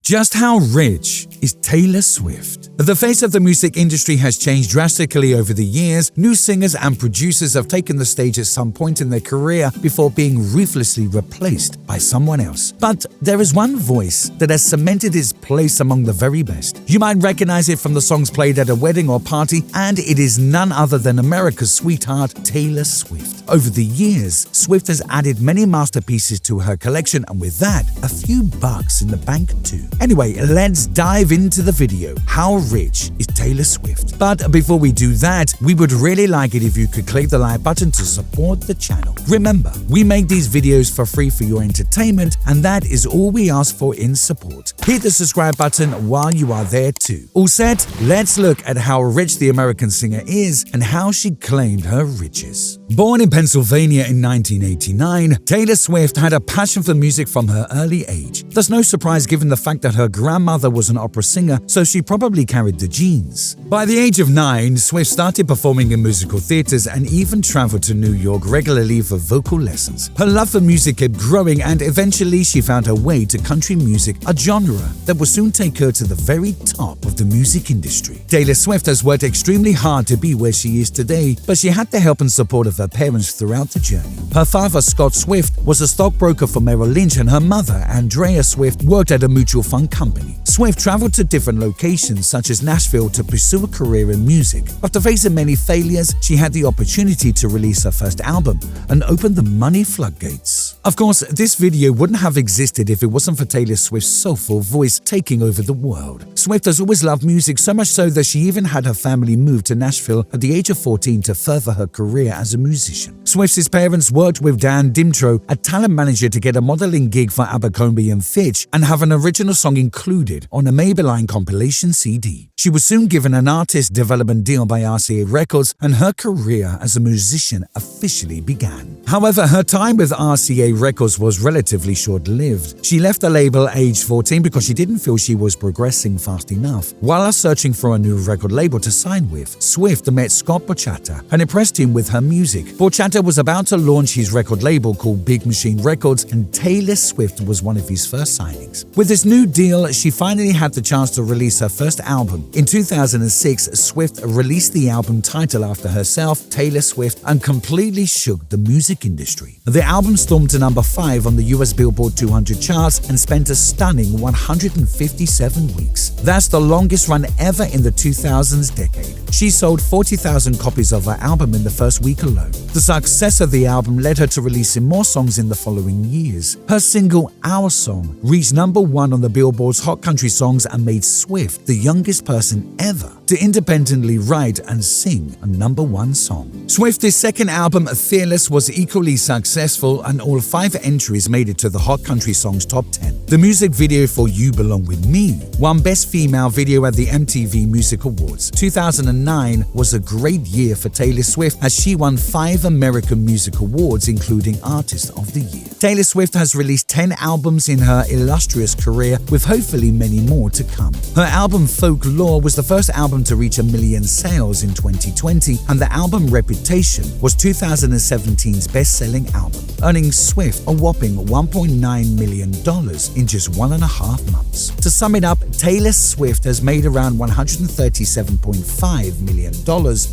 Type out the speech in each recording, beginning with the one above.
Just how rich is Taylor Swift? The face of the music industry has changed drastically over the years. New singers and producers have taken the stage at some point in their career before being ruthlessly replaced by someone else. But there is one voice that has cemented its place among the very best. You might recognize it from the songs played at a wedding or party, and it is none other than America's sweetheart, Taylor Swift. Over the years, Swift has added many masterpieces to her collection, and with that, a few bucks in the bank too. Anyway, let's dive into the video. How rich is Taylor Swift? But before we do that, we would really like it if you could click the like button to support the channel. Remember, we make these videos for free for your entertainment, and that is all we ask for in support. Hit the subscribe button while you are there too. All set? Let's look at how rich the American singer is and how she claimed her riches. Born in Pennsylvania in 1989, Taylor Swift had a passion for music from her early age. There's no surprise given the fact that her grandmother was an opera singer, so she probably carried the genes. By the age of 9, Swift started performing in musical theaters and even traveled to New York regularly for vocal lessons. Her love for music kept growing, and eventually she found her way to country music, a genre that would soon take her to the very top of the music industry. Taylor Swift has worked extremely hard to be where she is today, but she had the help and support of her parents throughout the journey. Her father, Scott Swift, was a stockbroker for Merrill Lynch, and her mother, Andrea Swift, worked at a mutual fund company. Swift traveled to different locations such as Nashville to pursue a career in music. After facing many failures, she had the opportunity to release her first album and open the money floodgates. Of course, this video wouldn't have existed if it wasn't for Taylor Swift's soulful voice taking over the world. Swift has always loved music, so much so that she even had her family move to Nashville at the age of 14 to further her career as a musician. Swift's parents worked with Dan Dimtro, a talent manager, to get a modeling gig for Abercrombie & Fitch and have an original song included on a Maybelline compilation CD. She was soon given an artist development deal by RCA Records, and her career as a musician officially began. However, her time with RCA Records was relatively short-lived. She left the label aged 14 because she didn't feel she was progressing fast enough. While searching for a new record label to sign with, Swift met Scott Borchetta and impressed him with her music. Borchetta was about to launch his record label called Big Machine Records, and Taylor Swift was one of his first signings. With this new deal, she finally had the chance to release her first album. In 2006, Swift released the album title after herself, Taylor Swift, and completely shook the music industry. The album stormed to number 5 on the US Billboard 200 charts and spent a stunning 157 weeks. That's the longest run ever in the 2000s decade. She sold 40,000 copies of her album in the first week alone. The success of the album led her to releasing more songs in the following years. Her single, Our Song, reached number 1 on the Billboard's Hot Country Songs and made Swift the youngest person ever to independently write and sing a number 1 song. Swift's second album, Fearless, was equally successful, and all 5 entries made it to the Hot Country Songs top 10. The music video for You Belong With Me won Best Female Video at the MTV Music Awards. 2009 was a great year for Taylor Swift as she won 5 American Music Awards, including Artist of the Year. Taylor Swift has released 10 albums in her illustrious career, with hopefully many more to come. Her album Folklore was the first album to reach 1 million sales in 2020, and the album Reputation was 2017's best-selling album, earning Swift a whopping $1.9 million in just 1.5 months. To sum it up, Taylor Swift has made around $137.5 million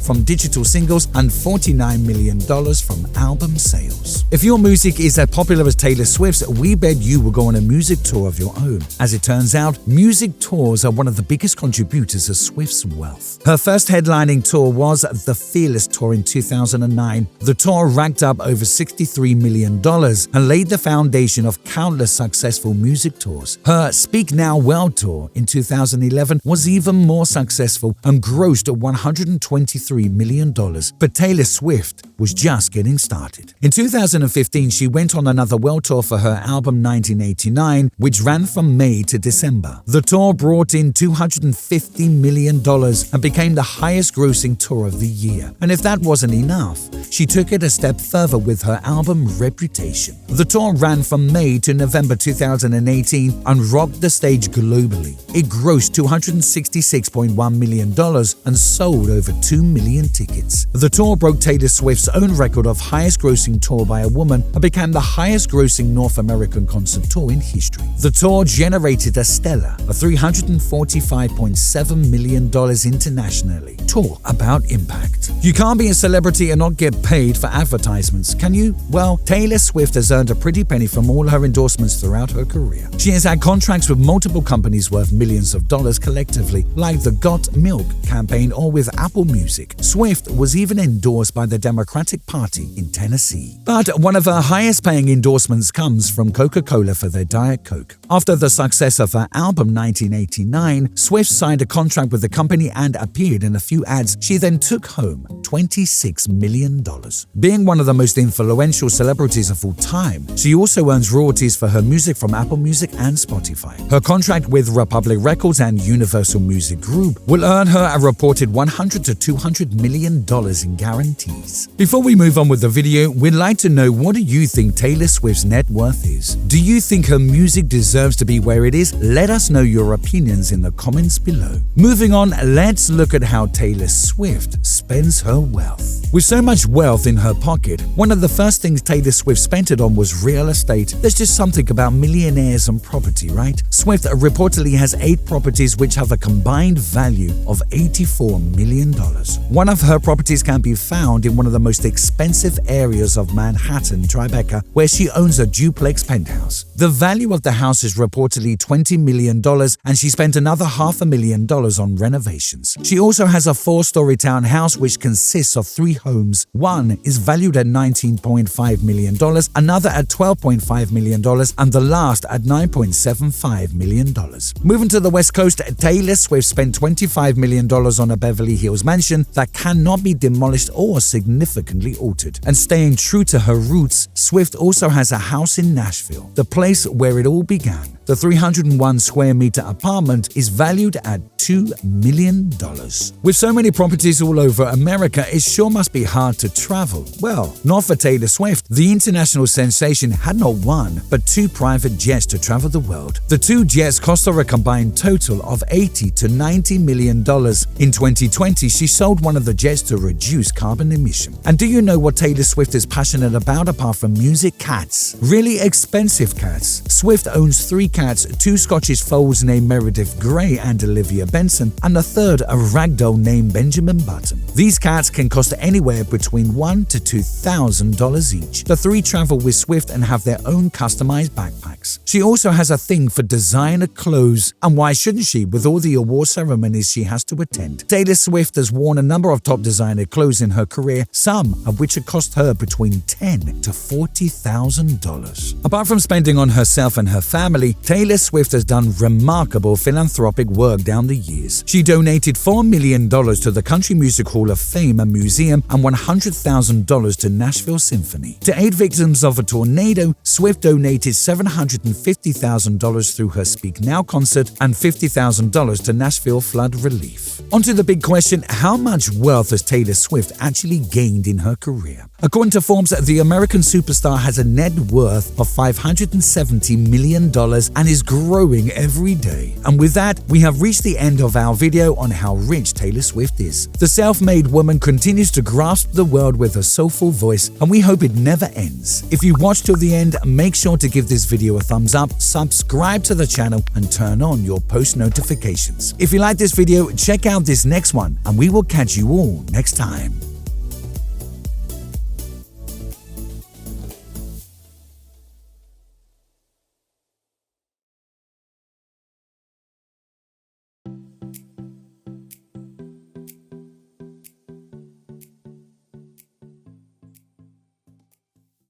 from digital singles and $49 million from album sales. If your music is as popular as Taylor Swift's, we bet you will go on a music tour of your own. As it turns out, music tours are one of the biggest contributors of Swift's wealth. Her first headlining tour was the Fearless Tour in 2009. The tour racked up over $63 million and laid the foundation of countless successful music tours. Her Speak Now World Tour in 2011 was even more successful and grossed $123 million. But Taylor Swift was just getting started. In 2015, she went on another world tour for her album 1989, which ran from May to December. The tour brought in $250 million and became the highest-grossing tour of the year. And if that wasn't enough, she took it a step further with her album reputation. The tour ran from May to November 2018 and rocked the stage globally. It grossed $266.1 million and sold over 2 million tickets. The tour broke Taylor Swift's own record of highest-grossing tour by a woman and became the highest-grossing North American concert tour in history. The tour generated a stellar $345.7 million internationally. Talk about impact. You can't be a celebrity and not get paid for advertisements, can you? Well, Taylor Swift has earned a pretty penny from all her endorsements throughout her career. She has had contracts with multiple companies worth millions of dollars collectively, like the Got Milk campaign or with Apple Music. Swift was even endorsed by the Democratic Party in Tennessee. But one of her highest-paying endorsements comes from Coca-Cola for their Diet Coke. After the success of her album 1989, Swift signed a contract with the company and appeared in a few ads. She then took home $26 million. Being one of the most influential celebrities of all time, she also earns royalties for her music from Apple Music and Spotify. Her contract with Republic Records and Universal Music Group will earn her a reported $100 to $200 million in guarantees. Before we move on with the video, we'd like to know, what do you think Taylor Swift's net worth is? Do you think her music deserves to be where it is? Let us know your opinions in the comments below. Moving on, let's look at how Taylor Swift spends her wealth. With so much wealth in her pocket, one of the first things Taylor Swift spent it on was real estate. There's just something about millionaires and property, right? Swift reportedly has 8 properties which have a combined value of $84 million. One of her properties can be found in one of the most expensive areas of Manhattan, Tribeca, where she owns a duplex penthouse. The value of the house is reportedly $20 million, and she spent another $500,000 on renovations. She also has a 4-story townhouse which consists of 3 homes. One is valued at $19.5 million, another at $12.5 million, and the last at $9.75 million. Moving to the West Coast, Taylor Swift spent $25 million on a Beverly Hills mansion that cannot be demolished or significantly altered. And staying true to her roots, Swift also has a house in Nashville, the place where it all began. The 301 square meter apartment is valued at $2 million. With so many properties all over America, it sure must be hard to travel. Well, not for Taylor Swift. The international sensation had not 1, but 2 private jets to travel the world. The 2 jets cost her a combined total of $80 to $90 million. In 2020, she sold one of the jets to reduce carbon emission. And do you know what Taylor Swift is passionate about apart from music? Cats. Really expensive cats. Swift owns 3 cats, 2 Scottish foals named Meredith Grey and Olivia Benson, and a third, a ragdoll named Benjamin Button. These cats can cost anywhere between $1,000 to $2,000 each. The 3 travel with Swift and have their own customized backpacks. She also has a thing for designer clothes, and why shouldn't she with all the award ceremonies she has to attend? Taylor Swift has worn a number of top designer clothes in her career, some of which have cost her between $10,000 to $40,000. Apart from spending on herself and her family, Taylor Swift has done remarkable philanthropic work down the years. She donated $4 million to the Country Music Hall of Fame and Museum and $100,000 to Nashville Symphony. To aid victims of a tornado, Swift donated $750,000 through her Speak Now concert and $50,000 to Nashville flood relief. On to the big question, how much wealth has Taylor Swift actually gained in her career? According to Forbes, the American superstar has a net worth of $570 million and is growing every day. And with that, we have reached the end of our video on how rich Taylor Swift is. The self-made woman continues to grasp the world with her soulful voice, and we hope it never ends. If you watched till the end, make sure to give this video a thumbs up, subscribe to the channel, and turn on your post notifications. If you like this video, check out this next one, and we will catch you all next time.